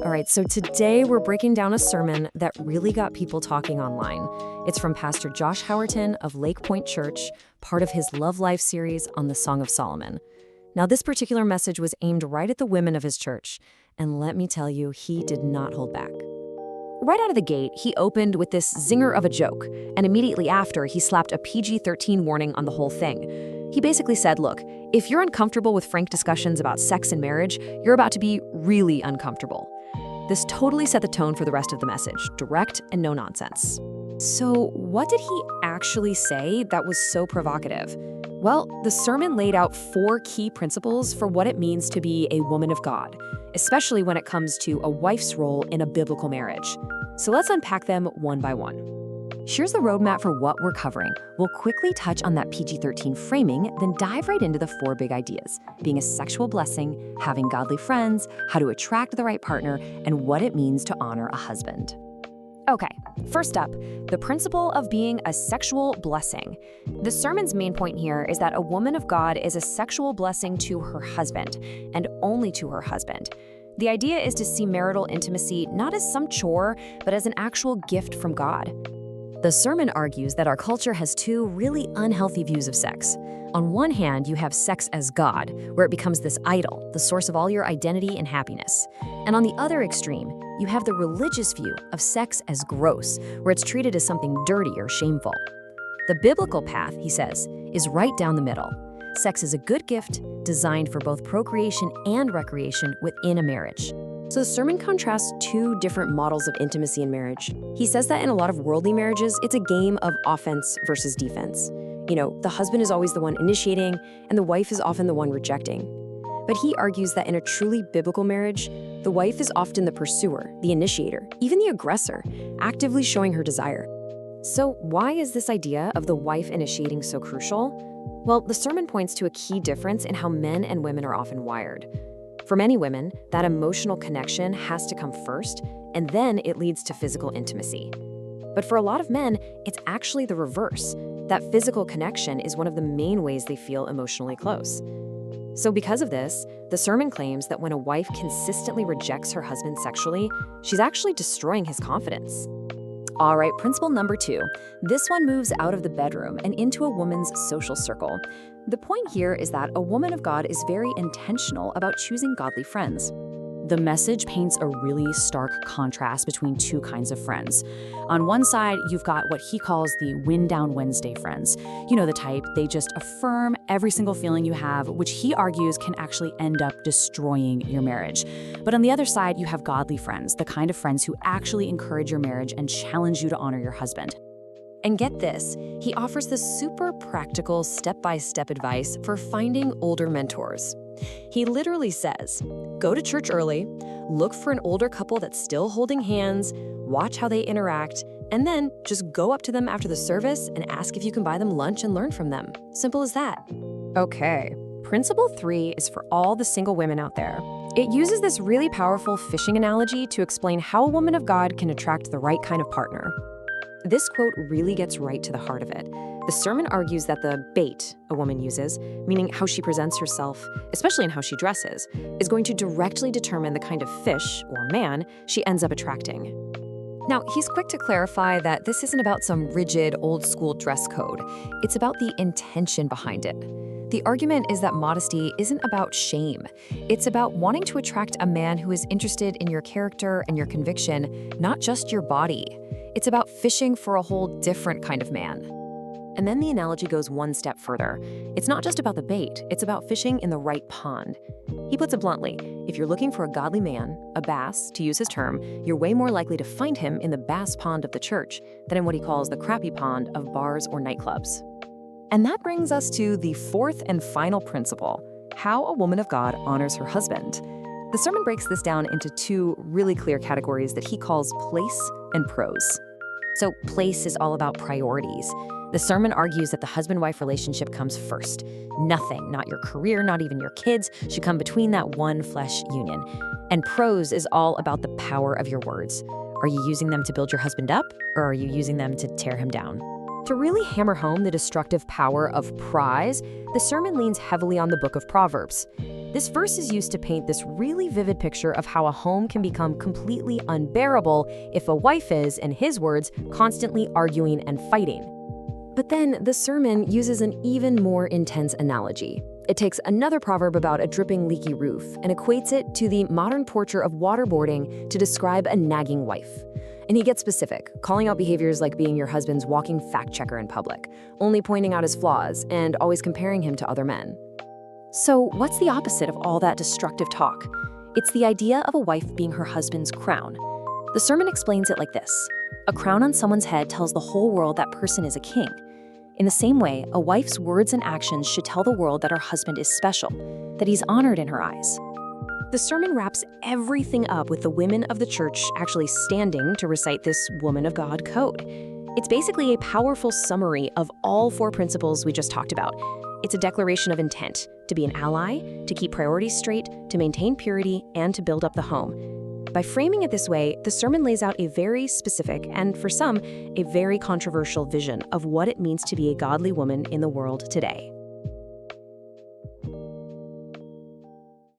All right, so today we're breaking down a sermon that really got people talking online. It's from Pastor Josh Howerton of Lakepointe Church, part of his Love Life series on the Song of Solomon. Now, this particular message was aimed right at the women of his church, and let me tell you, he did not hold back. Right out of the gate, he opened with this zinger of a joke, and immediately after, he slapped a PG-13 warning on the whole thing. He basically said, look, if you're uncomfortable with frank discussions about sex and marriage, you're about to be really uncomfortable. This totally set the tone for the rest of the message, direct and no nonsense. So what did he actually say that was so provocative? Well, the sermon laid out 4 key principles for what it means to be a woman of God, especially when it comes to a wife's role in a biblical marriage. So let's unpack them one by one. Here's the roadmap for what we're covering. We'll quickly touch on that PG-13 framing, then dive right into the 4 big ideas: being a sexual blessing, having godly friends, how to attract the right partner, and what it means to honor a husband. Okay, first up, the principle of being a sexual blessing. The sermon's main point here is that a woman of God is a sexual blessing to her husband, and only to her husband. The idea is to see marital intimacy not as some chore, but as an actual gift from God. The sermon argues that our culture has 2 really unhealthy views of sex. On one hand, you have sex as God, where it becomes this idol, the source of all your identity and happiness. And on the other extreme, you have the religious view of sex as gross, where it's treated as something dirty or shameful. The biblical path, he says, is right down the middle. Sex is a good gift designed for both procreation and recreation within a marriage. So the sermon contrasts 2 different models of intimacy in marriage. He says that in a lot of worldly marriages, it's a game of offense versus defense. You know, the husband is always the one initiating, and the wife is often the one rejecting. But he argues that in a truly biblical marriage, the wife is often the pursuer, the initiator, even the aggressor, actively showing her desire. So why is this idea of the wife initiating so crucial? Well, the sermon points to a key difference in how men and women are often wired. For many women, that emotional connection has to come first, and then it leads to physical intimacy. But for a lot of men, it's actually the reverse. That physical connection is one of the main ways they feel emotionally close. So because of this, the sermon claims that when a wife consistently rejects her husband sexually, she's actually destroying his confidence. All right, principle number 2. This one moves out of the bedroom and into a woman's social circle. The point here is that a woman of God is very intentional about choosing godly friends. The message paints a really stark contrast between 2 kinds of friends. On one side, you've got what he calls the Win Down Wednesday friends. You know the type, they just affirm every single feeling you have, which he argues can actually end up destroying your marriage. But on the other side, you have godly friends, the kind of friends who actually encourage your marriage and challenge you to honor your husband. And get this, he offers this super practical step-by-step advice for finding older mentors. He literally says, go to church early, look for an older couple that's still holding hands, watch how they interact, and then just go up to them after the service and ask if you can buy them lunch and learn from them. Simple as that. Okay, principle 3 is for all the single women out there. It uses this really powerful fishing analogy to explain how a woman of God can attract the right kind of partner. This quote really gets right to the heart of it. The sermon argues that the bait a woman uses, meaning how she presents herself, especially in how she dresses, is going to directly determine the kind of fish, or man, she ends up attracting. Now, he's quick to clarify that this isn't about some rigid, old-school dress code. It's about the intention behind it. The argument is that modesty isn't about shame. It's about wanting to attract a man who is interested in your character and your conviction, not just your body. It's about fishing for a whole different kind of man. And then the analogy goes one step further. It's not just about the bait, it's about fishing in the right pond. He puts it bluntly, if you're looking for a godly man, a bass, to use his term, you're way more likely to find him in the bass pond of the church than in what he calls the crappy pond of bars or nightclubs. And that brings us to the 4th and final principle, how a woman of God honors her husband. The sermon breaks this down into 2 really clear categories that he calls place and pros. So place is all about priorities. The sermon argues that the husband-wife relationship comes first. Nothing, not your career, not even your kids, should come between that one flesh union. And pros is all about the power of your words. Are you using them to build your husband up, or are you using them to tear him down? To really hammer home the destructive power of prize, the sermon leans heavily on the book of Proverbs. This verse is used to paint this really vivid picture of how a home can become completely unbearable if a wife is, in his words, constantly arguing and fighting. But then the sermon uses an even more intense analogy. It takes another proverb about a dripping, leaky roof and equates it to the modern torture of waterboarding to describe a nagging wife. And he gets specific, calling out behaviors like being your husband's walking fact checker in public, only pointing out his flaws, and always comparing him to other men. So what's the opposite of all that destructive talk? It's the idea of a wife being her husband's crown. The sermon explains it like this. A crown on someone's head tells the whole world that person is a king. In the same way, a wife's words and actions should tell the world that her husband is special, that he's honored in her eyes. The sermon wraps everything up with the women of the church actually standing to recite this Woman of God code. It's basically a powerful summary of all 4 principles we just talked about. It's a declaration of intent to be an ally, to keep priorities straight, to maintain purity, and to build up the home. By framing it this way, the sermon lays out a very specific, and for some, a very controversial vision of what it means to be a godly woman in the world today.